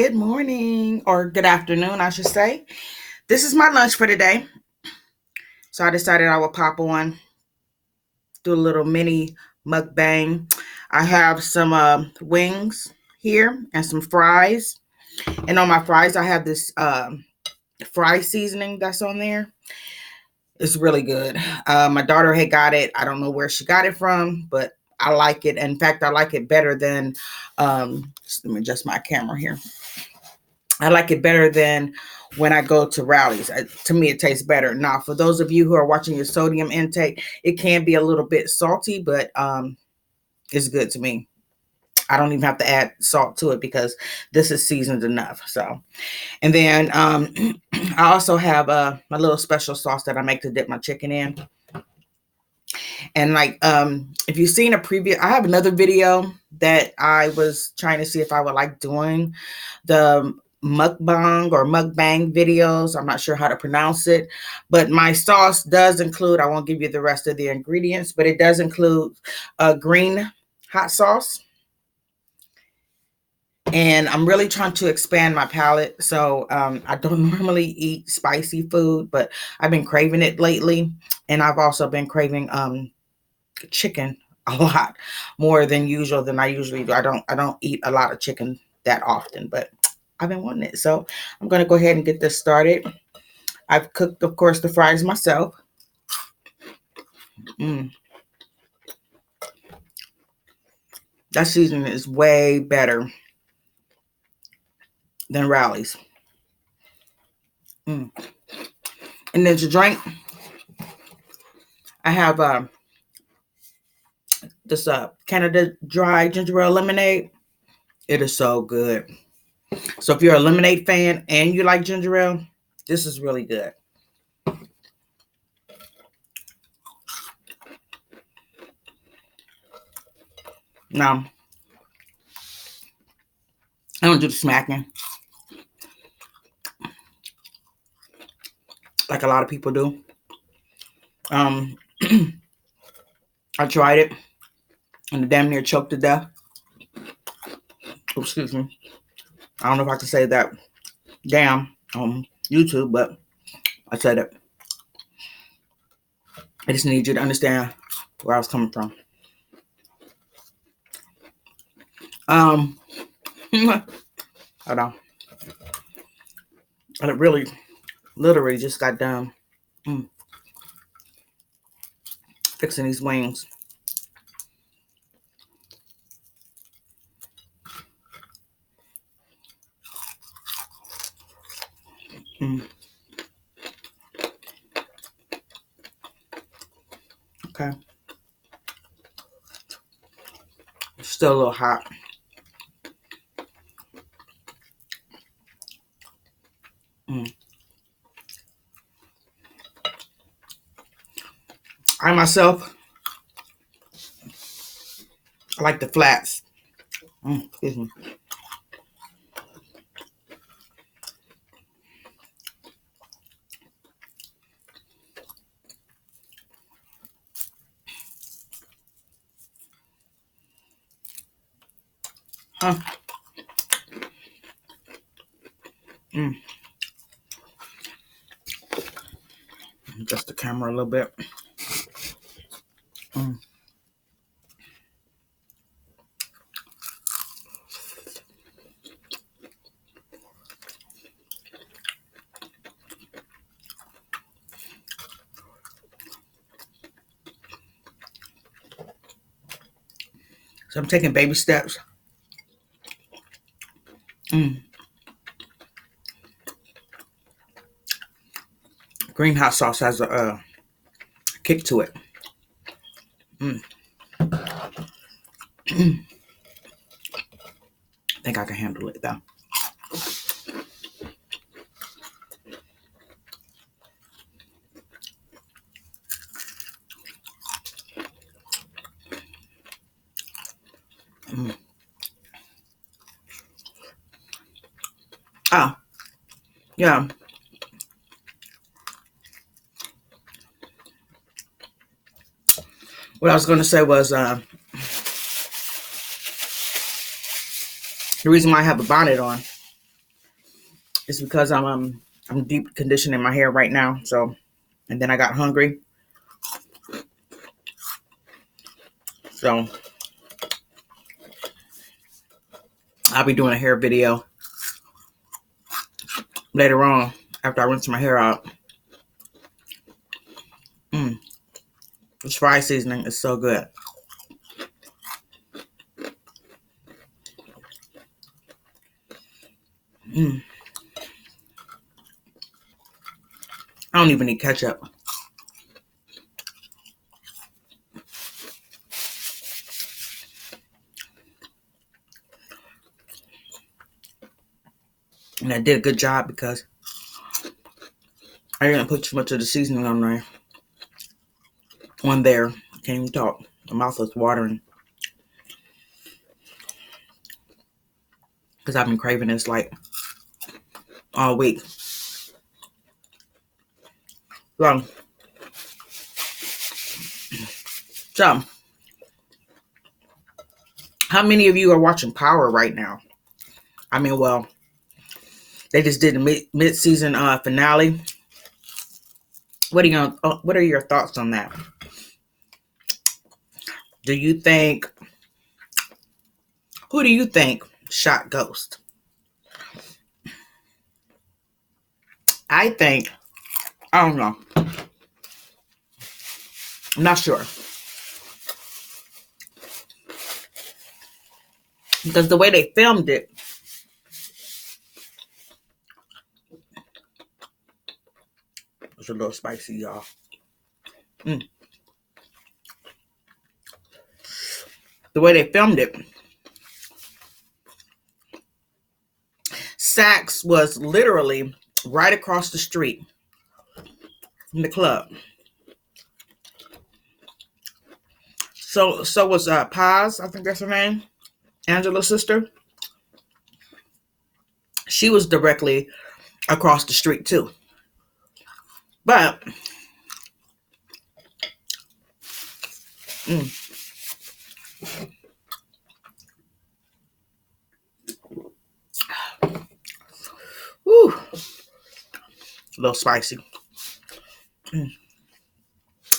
Good morning, or good afternoon, I should say. This is my lunch for today. So I decided I would pop on, do a little mini mukbang. I have some wings here and some fries. And on my fries, I have this fry seasoning that's on there. It's really good. My daughter had got it. I don't know where she got it from, but I like it. In fact, I like it better than, let me adjust my camera here. I like it better than when I go to Rally's. To me, it tastes better. Now, for those of you who are watching your sodium intake, it can be a little bit salty, but it's good to me. I don't even have to add salt to it because this is seasoned enough. So, and then I also have my little special sauce that I make to dip my chicken in. And like, if you've seen a previous, I have another video that I was trying to see if I would like doing the mukbang or mukbang videos. I'm not sure how to pronounce it, but my sauce does include, I won't give you the rest of the ingredients, but it does include green hot sauce. And I'm really trying to expand my palate. So I don't normally eat spicy food, but I've been craving it lately. And I've also been craving chicken a lot more than usual than I usually do. I don't eat a lot of chicken that often, but I've been wanting it. So I'm going to go ahead and get this started. I've cooked, of course, the fries myself. That seasoning is way better than Rally's. And then to drink, I have this Canada Dry ginger ale lemonade. It is so good. So if you're a lemonade fan and you like ginger ale, this is really good. Now, I don't do the smacking like a lot of people do. I tried it and damn near choked to death. Oh, excuse me. I don't know if I can say that damn on YouTube, but I said it. I just need you to understand where I was coming from. Hold on. I really, literally just got done fixing these wings. Okay. It's still a little hot. I myself, I like the flats. Excuse me. Adjust the camera a little bit. So I'm taking baby steps. Green hot sauce has a kick to it. I think I can handle it though. Oh, yeah. What I was going to say was the reason why I have a bonnet on It's because I'm deep conditioning my hair right now. So, and then I got hungry. So I'll be doing a hair video later on after I rinse my hair out. This fry seasoning is so good. I don't even need ketchup. And I did a good job because I didn't put too much of the seasoning on there. Can't even talk. My mouth was watering. Because I've been craving this like all week. So, how many of you are watching Power right now? I mean, well, they just did a mid-season finale. What are your thoughts on that? Who do you think shot Ghost? I don't know. I'm not sure. Because the way they filmed it was a little spicy, y'all. The way they filmed it, Saks was literally right across the street from the club. So was Paz, I think that's her name, Angela's sister. She was directly across the street too. But whew, a little spicy.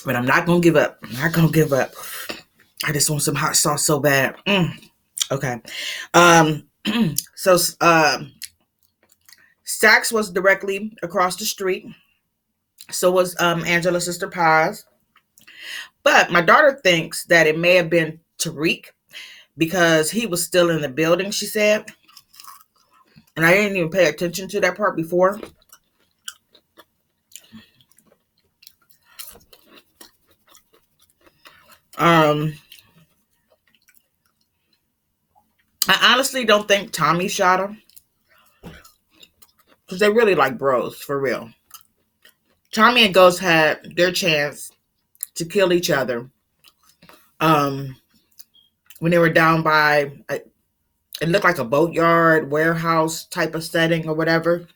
But I'm not gonna give up. I'm not gonna give up. I just want some hot sauce so bad. Okay. So Saks was directly across the street. So was Angela's sister Paz. But my daughter thinks that it may have been Tariq because he was still in the building, she said. And I didn't even pay attention to that part before. I honestly don't think Tommy shot him. Because they really like bros, for real. Tommy and Ghost had their chance to kill each other. When they were down by, it looked like a boatyard, warehouse type of setting or whatever.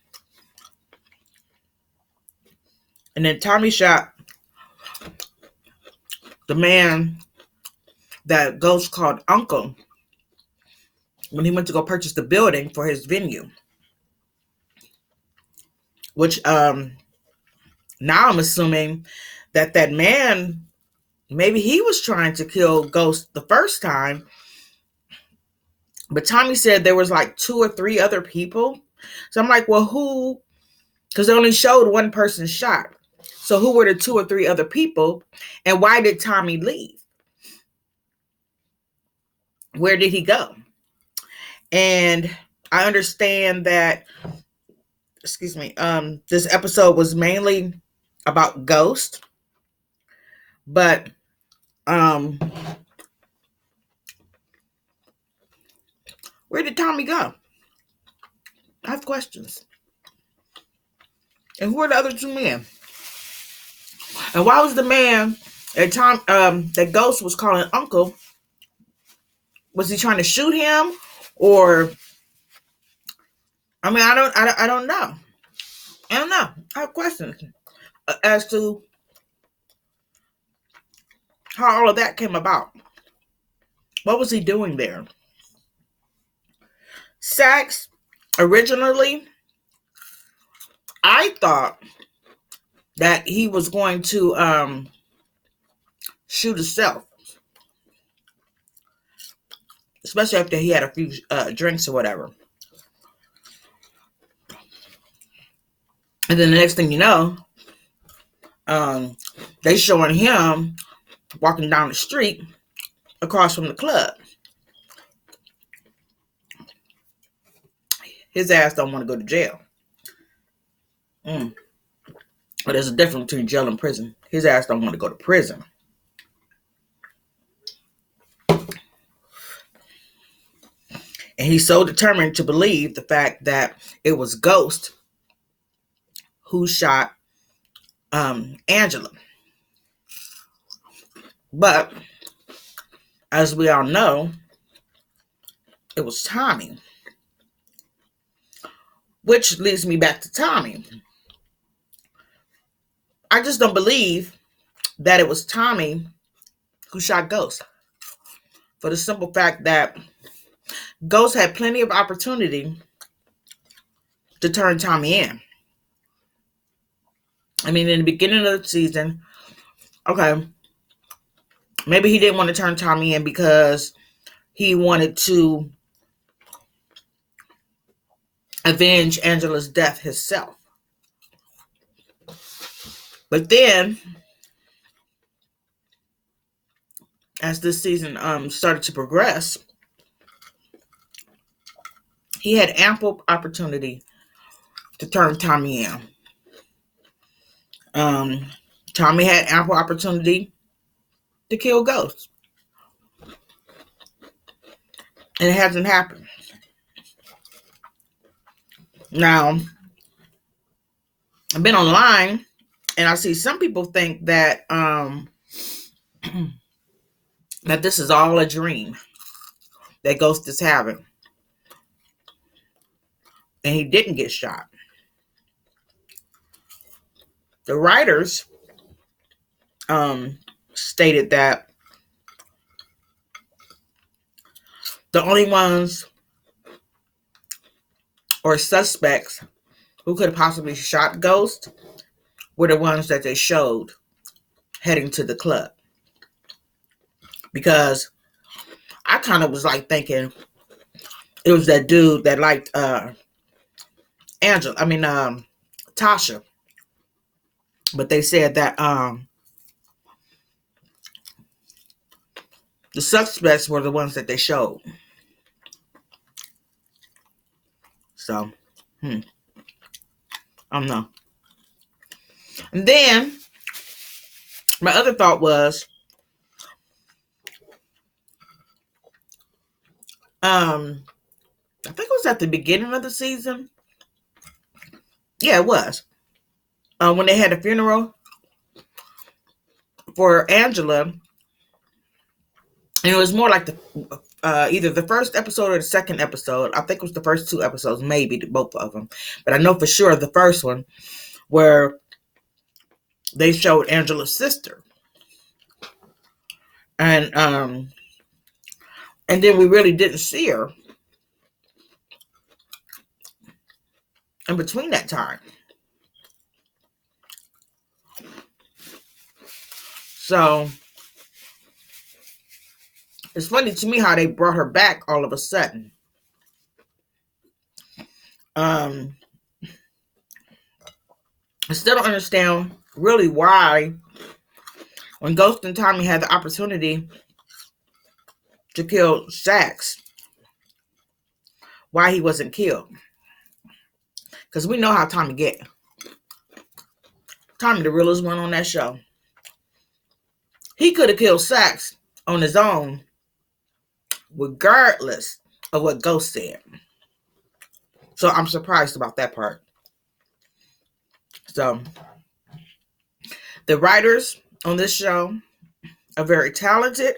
And then Tommy shot the man that Ghost called Uncle when he went to go purchase the building for his venue. Which now I'm assuming that man, maybe he was trying to kill Ghost the first time. But Tommy said there was like 2 or 3 other people. So I'm like, well, who? Because they only showed one person shot. So who were the 2 or 3 other people? And why did Tommy leave? Where did he go? And I understand that, this episode was mainly about Ghost. But where did Tommy go? I have questions. And who are the other 2 men? And why was the man that Ghost was calling Uncle? Was he trying to shoot him, or? I mean, I don't know. I don't know. I have questions as to how all of that came about. What was he doing there? Saks originally I thought that he was going to shoot himself, especially after he had a few drinks or whatever. And then the next thing you know, they showing him walking down the street across from the club. His ass don't want to go to jail. But there's a difference between jail and prison. His ass don't want to go to prison. And he's so determined to believe the fact that it was Ghost who shot Angela. But as we all know, it was Tommy. Which leads me back to Tommy. I just don't believe that it was Tommy who shot Ghost. For the simple fact that Ghost had plenty of opportunity to turn Tommy in. I mean, in the beginning of the season, okay, maybe he didn't want to turn Tommy in because he wanted to avenge Angela's death himself. But then, as this season started to progress, he had ample opportunity to turn Tommy in. Tommy had ample opportunity to kill Ghost. And it hasn't happened. Now, I've been online and I see some people think that that this is all a dream that Ghost is having. And he didn't get shot. The writers stated that the only ones or suspects who could have possibly shot Ghost were the ones that they showed heading to the club. Because I kind of was like thinking it was that dude that liked Tasha. But they said that the suspects were the ones that they showed. So, I don't know. And then, my other thought was, I think it was at the beginning of the season. Yeah, it was. When they had a funeral for Angela. And it was more like either the first episode or the second episode. I think it was the first two episodes, maybe both of them. But I know for sure the first one where they showed Angela's sister. And then we really didn't see her in between that time. So it's funny to me how they brought her back all of a sudden. I still don't understand really why, when Ghost and Tommy had the opportunity to kill Saxe, why he wasn't killed. Because we know how Tommy get. Tommy the realest one on that show. He could have killed Saxe on his own, regardless of what Ghost said. So I'm surprised about that part. So the writers on this show are very talented.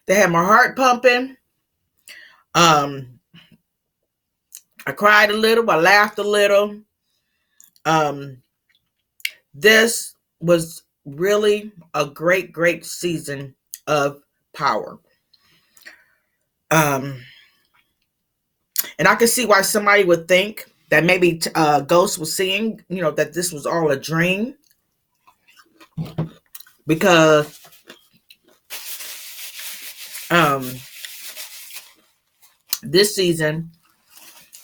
They had my heart pumping. I cried a little. I laughed a little. This was really a great, great season of Power. And I can see why somebody would think that maybe Ghost was seeing, that this was all a dream, because this season,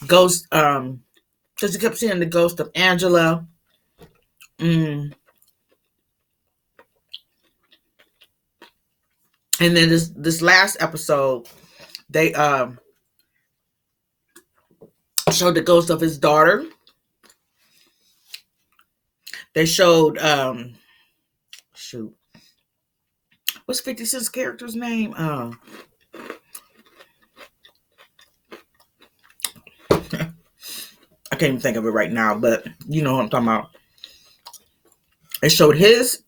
Ghost, because he kept seeing the ghost of Angela. And then this last episode, they showed the ghost of his daughter. They showed shoot, what's 50 Cent's character's name? I can't even think of it right now, but you know what I'm talking about. It showed his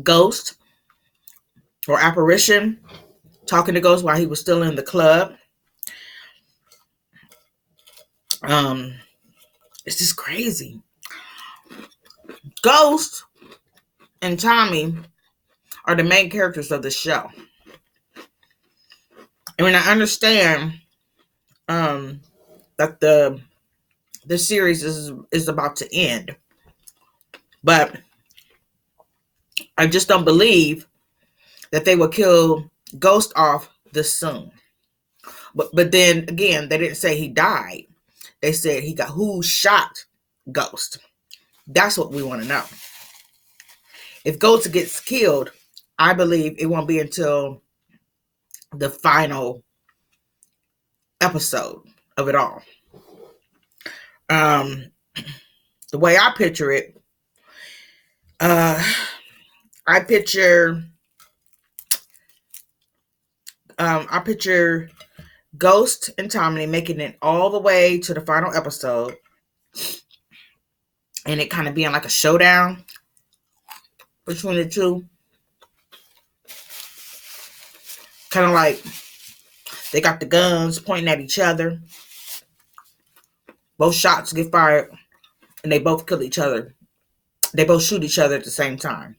ghost or apparition talking to Ghost while he was still in the club. It's just crazy. Ghost and Tommy are the main characters of the show. And when I understand that the series is about to end, but I just don't believe that they would kill Ghost off this soon. But then again, they didn't say he died. They said who shot Ghost. That's what we want to know. If Ghost gets killed, I believe it won't be until the final episode of it all. The way I picture it, I picture Ghost and Tommy making it all the way to the final episode, and it kind of being like a showdown between the two. Kind of like they got the guns pointing at each other. Both shots get fired, and they both kill each other. They both shoot each other at the same time.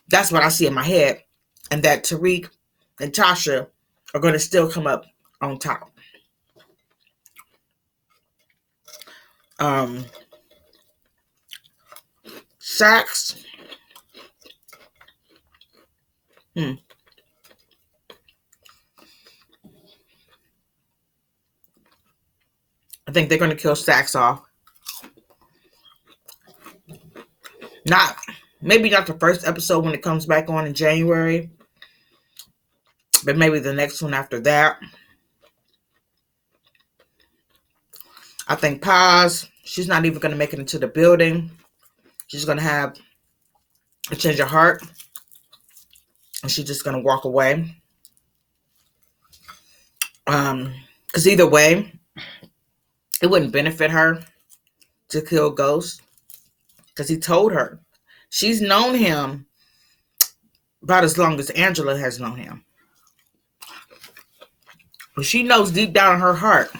That's what I see in my head. And that Tariq and Tasha are going to still come up on top. Saxe. I think they're going to kill Saxe off. Maybe not the first episode when it comes back on in January, but maybe the next one after that. I think Paz, she's not even going to make it into the building. She's going to have a change of heart, and she's just going to walk away. Because either way, it wouldn't benefit her to kill Ghost, because he told her. She's known him about as long as Angela has known him. But she knows deep down in her heart,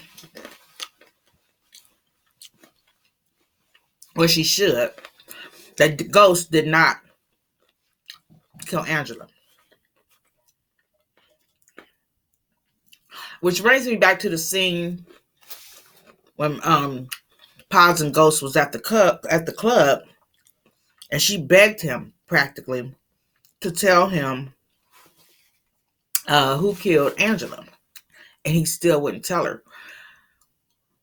or she should, that the Ghost did not kill Angela. Which brings me back to the scene when Paz and Ghost was at the club, and she begged him practically to tell him who killed Angela, and he still wouldn't tell her,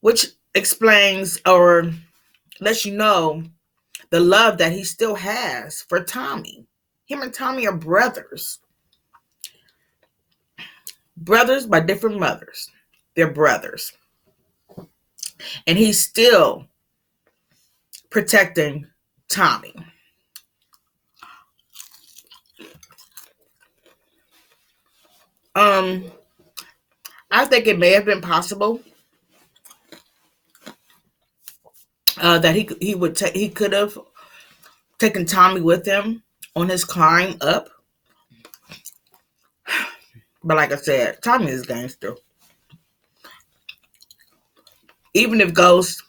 which explains or lets you know the love that he still has for Tommy. Him and Tommy are brothers by different mothers. They're brothers, and he's still protecting Tommy. I think it may have been possible that he could have taken Tommy with him on his climb up. But like I said, Tommy is a gangster. Even if Ghost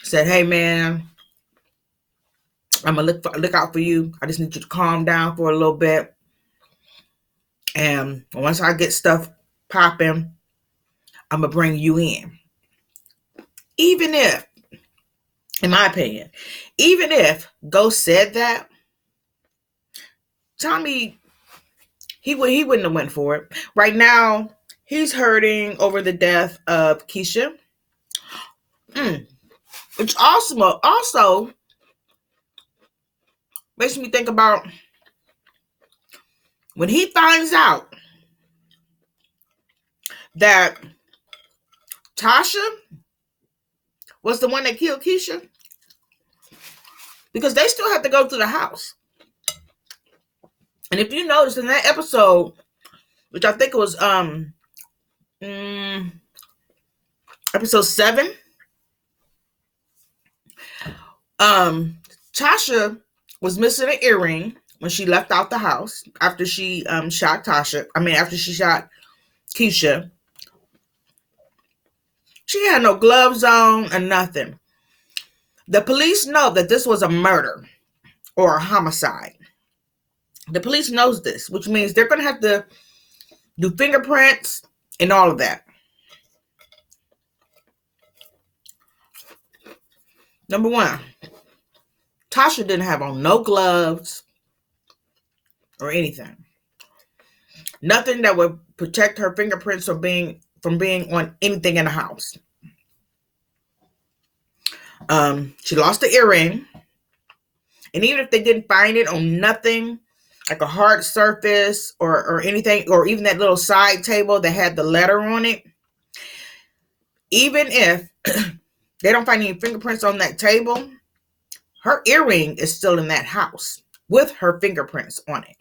said, "Hey man, I'm gonna look out for you. I just need you to calm down for a little bit, and once I get stuff popping, I'm gonna bring you in." even if, in my opinion, even if Ghost said that, Tommy, he wouldn't have went for it. Right now, he's hurting over the death of Keisha. Which also makes me think about when he finds out that Tasha was the one that killed Keisha, because they still have to go to the house. And if you notice in that episode, which I think it was episode 7, Tasha was missing an earring when she left out the house after she shot Keisha. She had no gloves on and nothing. The police know that this was a murder or a homicide. The police knows this, which means they're going to have to do fingerprints and all of that. Number one, Tasha didn't have on no gloves or anything. Nothing that would protect her fingerprints from being on anything in the house. She lost the earring. And even if they didn't find it on nothing, like a hard surface or anything, or even that little side table that had the letter on it, even if they don't find any fingerprints on that table, her earring is still in that house with her fingerprints on it.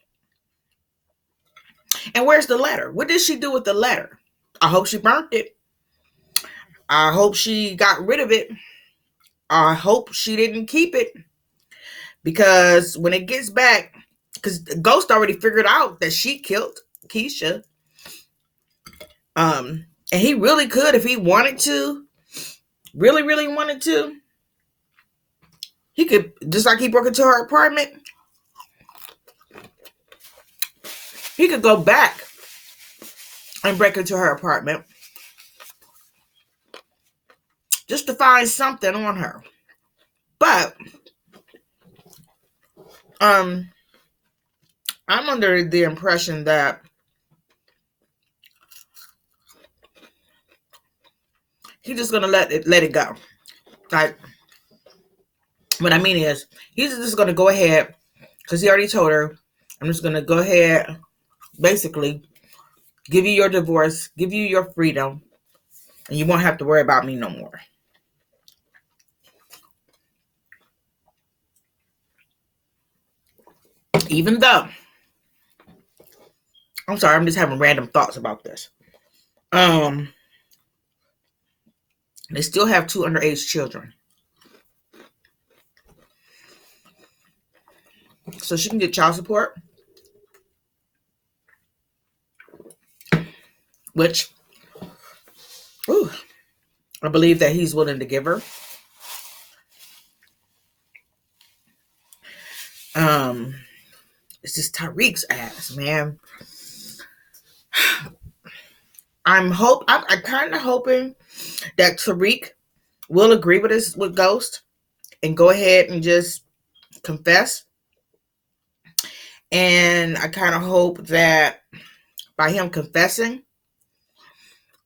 And where's the letter? What did she do with the letter? I hope she burnt it. I hope she got rid of it. I hope she didn't keep it. Because when it gets back, because Ghost already figured out that she killed Keisha. And he really could, if he wanted to, really, really wanted to. He could, just like he broke into her apartment, he could go back and break into her apartment just to find something on her. But I'm under the impression that he's just gonna let it go. Like, what I mean is, he's just gonna go ahead, because he already told her, I'm just gonna go ahead, basically, give you your divorce, give you your freedom, and you won't have to worry about me no more. Even though, I'm sorry, I'm just having random thoughts about this. They still have 2 underage children. So she can get child support, which, I believe that he's willing to give her. It's just Tariq's ass, man. I'm kind of hoping that Tariq will agree with Ghost and go ahead and just confess. And I kind of hope that by him confessing,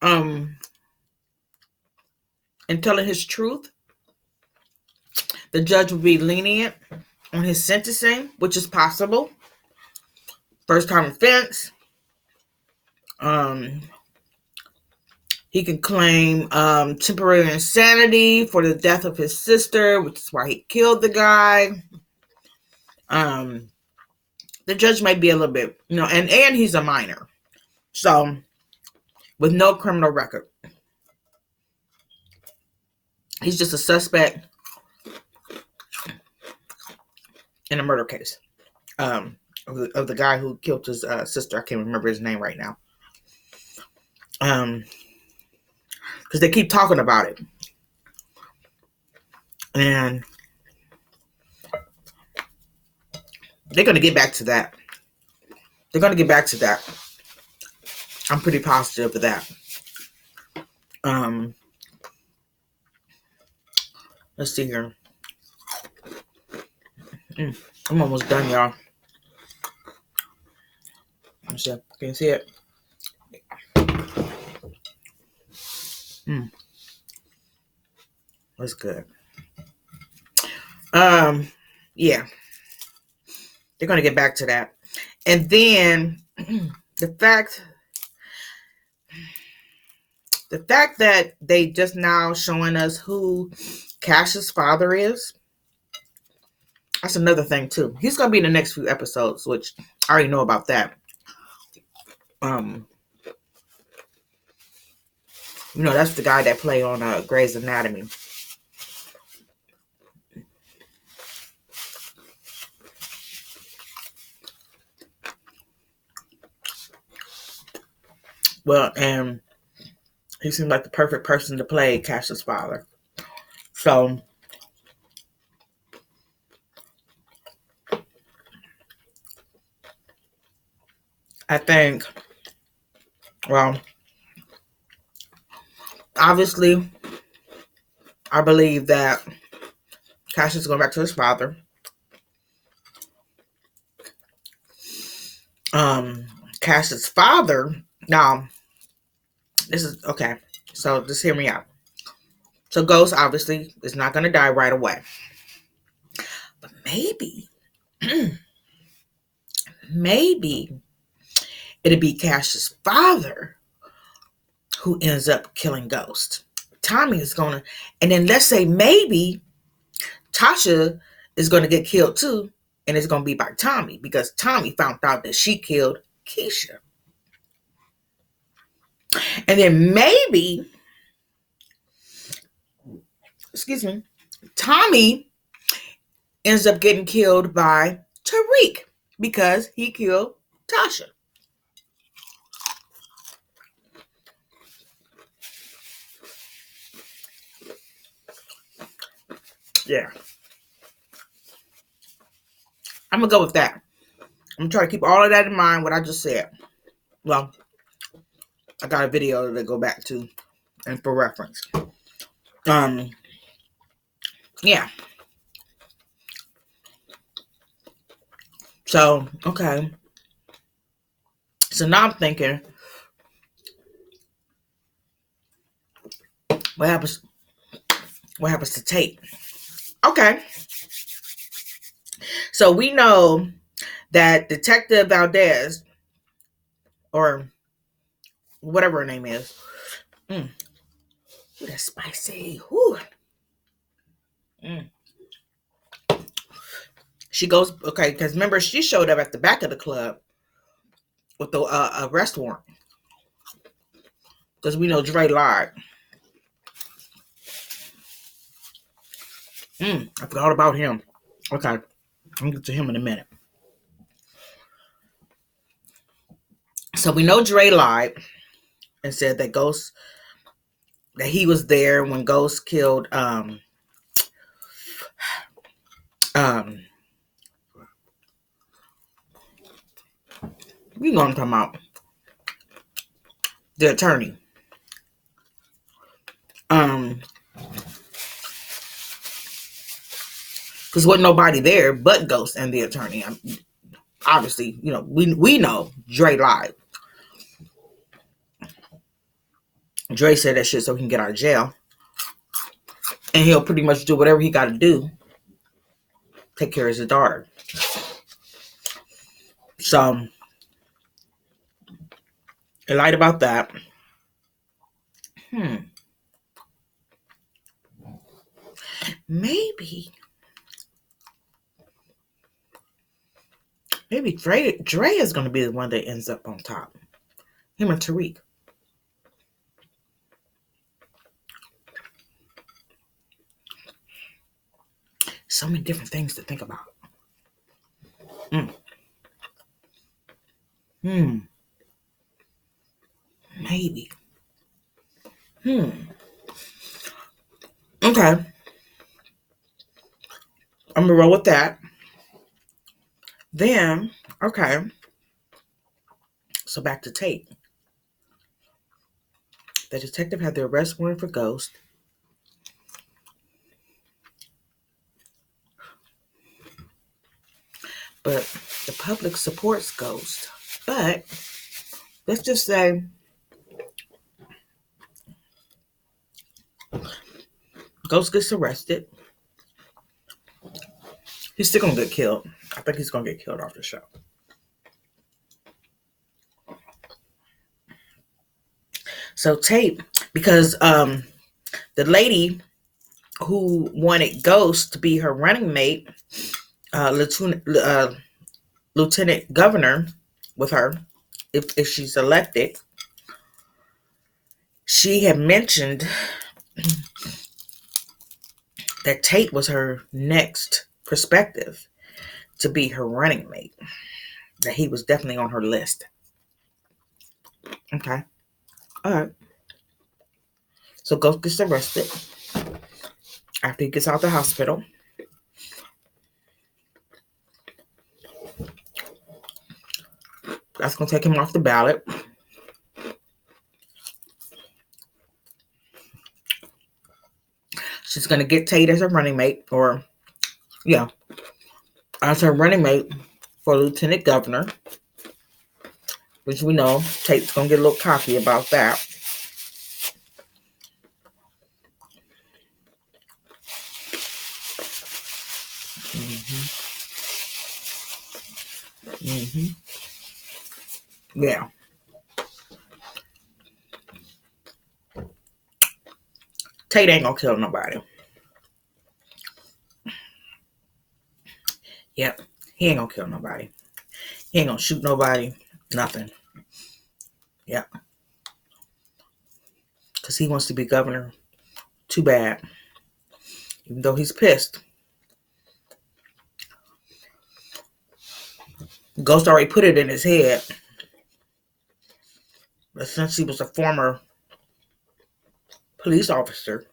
and telling his truth, the judge will be lenient on his sentencing, which is possible. First time offense. He can claim temporary insanity for the death of his sister, which is why he killed the guy. The judge might be a little bit, and he's a minor. So, with no criminal record. He's just a suspect in a murder case of the guy who killed his sister. I can't remember his name right now. Because they keep talking about it. And they're going to get back to that. I'm pretty positive of that. Let's see here. I'm almost done, y'all. Let's see. Can you see it? That's good. Yeah. They're gonna get back to that. And then the fact that they just now showing us who Cash's father is, that's another thing too. He's gonna be in the next few episodes, which I already know about that. That's the guy that played on Grey's Anatomy. Well, and he seemed like the perfect person to play Cash's father. So I think, well, obviously, I believe that Cash is going back to his father. Cash's father. Now, this is okay. So just hear me out. So Ghost obviously is not going to die right away, but maybe it'll be Cash's father who ends up killing Ghost. Tommy is gonna, and then let's say maybe Tasha is gonna get killed too, and it's gonna be by Tommy because Tommy found out that she killed Keisha. And then maybe, excuse me, Tommy ends up getting killed by Tariq because he killed Tasha. Yeah. I'm gonna go with that. I'm gonna try to keep all of that in mind, what I just said. Well, I got a video to go back to and for reference. Yeah. So, okay. So now I'm thinking, what happens to Tate? Okay. So we know that Detective Valdez, or whatever her name is. Ooh, that's spicy. Ooh. She goes, okay, because remember, she showed up at the back of the club with the arrest warrant. Because we know Dre lied. I forgot about him. Okay. I'm going to get to him in a minute. So we know Dre lied and said that that he was there when Ghost killed, you know what I'm talking about. The attorney. Because wasn't nobody there but Ghost and the attorney. Obviously, we know Dre lied. Dre said that shit so he can get out of jail. And he'll pretty much do whatever he got to do. Take care of his daughter. So, I lied about that. Maybe Dre is going to be the one that ends up on top. Him and Tariq. So many different things to think about. Maybe. Okay. I'm going to roll with that. Then, okay. So back to Tate. The detective had the arrest warrant for Ghost. But the public supports Ghost. But let's just say Ghost gets arrested. He's still gonna get killed. I think he's gonna get killed off the show. So Tate, because the lady who wanted Ghost to be her running mate, lieutenant governor with her, if she's elected, she had mentioned that Tate was her next perspective to be her running mate. That he was definitely on her list. Okay. All right. So Ghost gets arrested after he gets out of the hospital. That's going to take him off the ballot. She's going to get Tate as her running mate, as her running mate for lieutenant governor, which we know Tate's going to get a little cocky about that. Yeah. Tate ain't going to kill nobody. Yep. He ain't going to kill nobody. He ain't going to shoot nobody. Nothing. Yep. Because he wants to be governor. Too bad. Even though he's pissed. Ghost already put it in his head. But since he was a former police officer,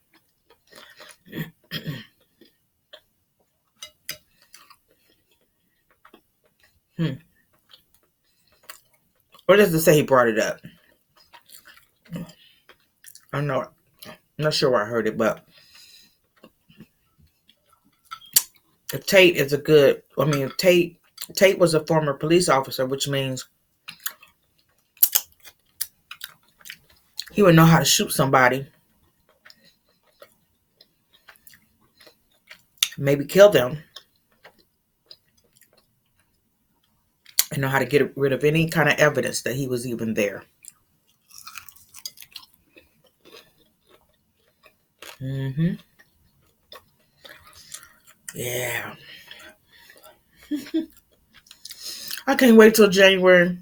or does it say he brought it up? I don't know. I'm not sure where I heard it, but if Tate is Tate was a former police officer, which means he would know how to shoot somebody, maybe kill them, and know how to get rid of any kind of evidence that he was even there. Yeah. I can't wait till January.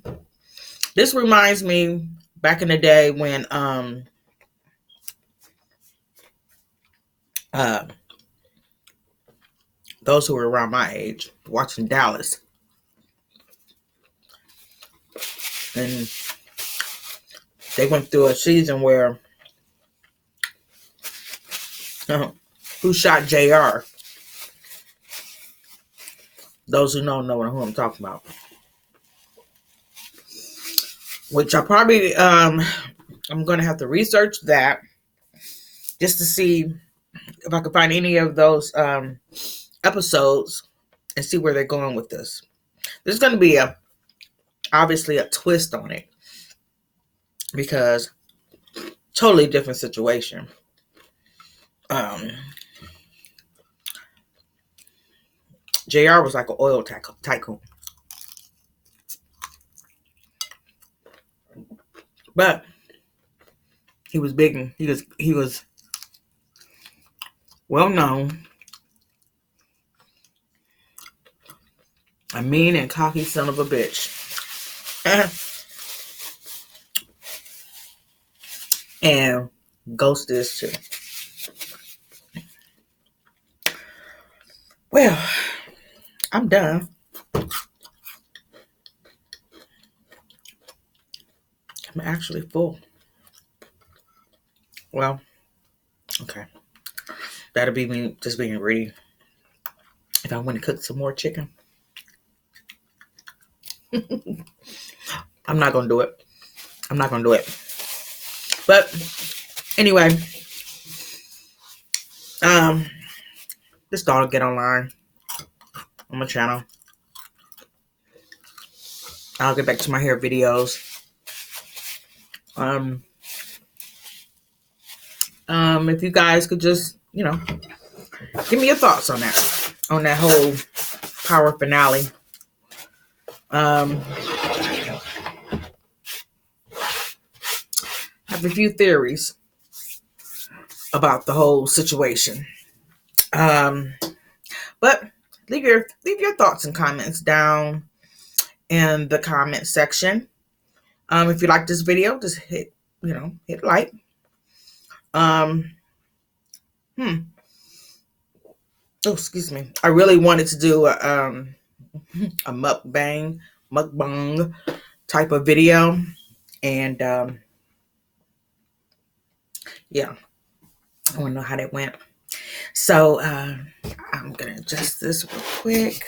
This reminds me back in the day when those who were around my age watching Dallas. And they went through a season where who shot JR? Those who don't know who I'm talking about. Which I probably I'm gonna have to research that just to see if I can find any of those episodes and see where they're going with this. There's gonna be obviously a twist on it because totally different situation. JR was like an oil tycoon. But he was big and he was well known. A mean and cocky son of a bitch. And Ghost is too. Well, I'm done. I'm actually full. Well, okay. That'll be me just being greedy. If I want to cook some more chicken. I'm not going to do it. I'm not going to do it. But anyway, just thought I'd get online on my channel. I'll get back to my hair videos. If you guys could just, give me your thoughts on that whole Power finale. I have a few theories about the whole situation. But leave your thoughts and comments down in the comment section. If you like this video, just hit like. Oh, excuse me. I really wanted to do a mukbang type of video, and yeah, I want to know how that went. So I'm gonna adjust this real quick.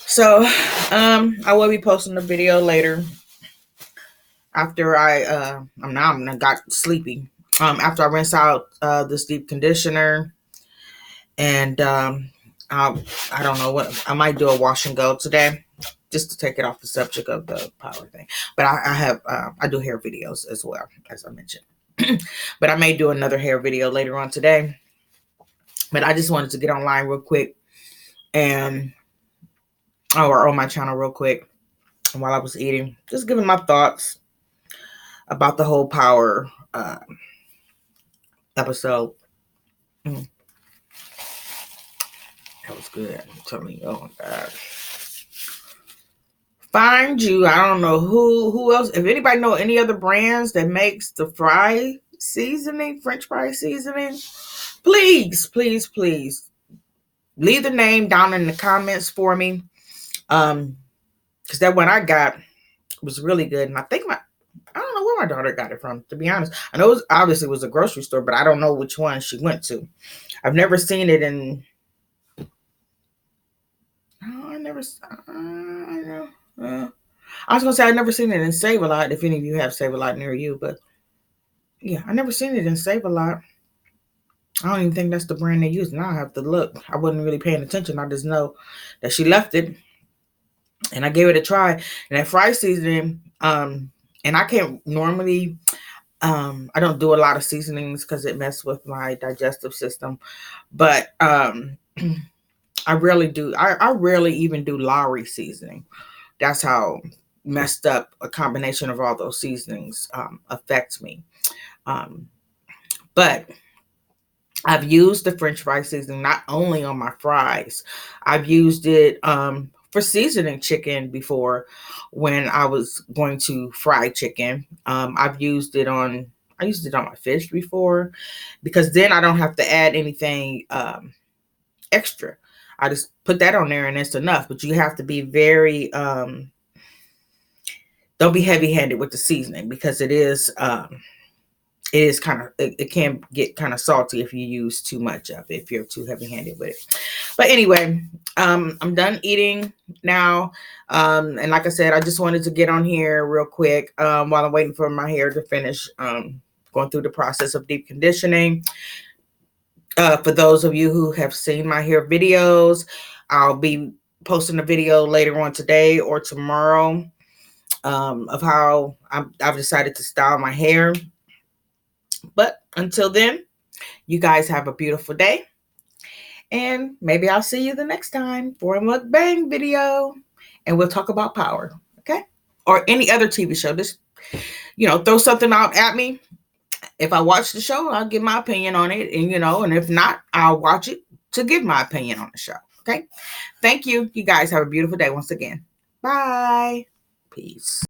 So I will be posting a video later after I'm got sleepy. After I rinse out this deep conditioner, and I don't know what I might do, a wash and go today, just to take it off the subject of the power thing. But I do hair videos as well, as I mentioned. But I may do another hair video later on today. But I just wanted to get online real quick or on my channel real quick while I was eating, just giving my thoughts about the whole power episode. That was good. I'm telling you. Oh my God. Find you. I don't know who else. If anybody know any other brands that makes the French fry seasoning, please leave the name down in the comments for me. Because that one I got was really good, and I don't know where my daughter got it from, to be honest. I know it was a grocery store, but I don't know which one she went to. I've never seen it in. I was gonna say I've never seen it in Save-A-Lot. If any of you have Save-A-Lot near you, but yeah, I never seen it in Save-A-Lot. I don't even think that's the brand they use. Now I have to look. I wasn't really paying attention. I just know that she left it, and I gave it a try. And that fry seasoning, and I can't normally. I don't do a lot of seasonings because it messes with my digestive system, but I rarely do. I rarely even do Lawry seasoning. That's how messed up a combination of all those seasonings affects me. But I've used the French fry seasoning not only on my fries. I've used it for seasoning chicken before when I was going to fry chicken. I used it on my fish before, because then I don't have to add anything extra. I just put that on there and it's enough. But you have to be very don't be heavy-handed with the seasoning, because it can get kind of salty if you use too much of it, if you're too heavy-handed with it. But anyway, I'm done eating now. And like I said, I just wanted to get on here real quick while I'm waiting for my hair to finish going through the process of deep conditioning. For those of you who have seen my hair videos, I'll be posting a video later on today or tomorrow of how I've decided to style my hair. But until then, you guys have a beautiful day. And maybe I'll see you the next time for a mukbang video. And we'll talk about power, okay? Or any other TV show. Just, throw something out at me. If I watch the show, I'll give my opinion on it. And if not, I'll watch it to give my opinion on the show, okay? Thank you. You guys have a beautiful day once again. Bye. Peace.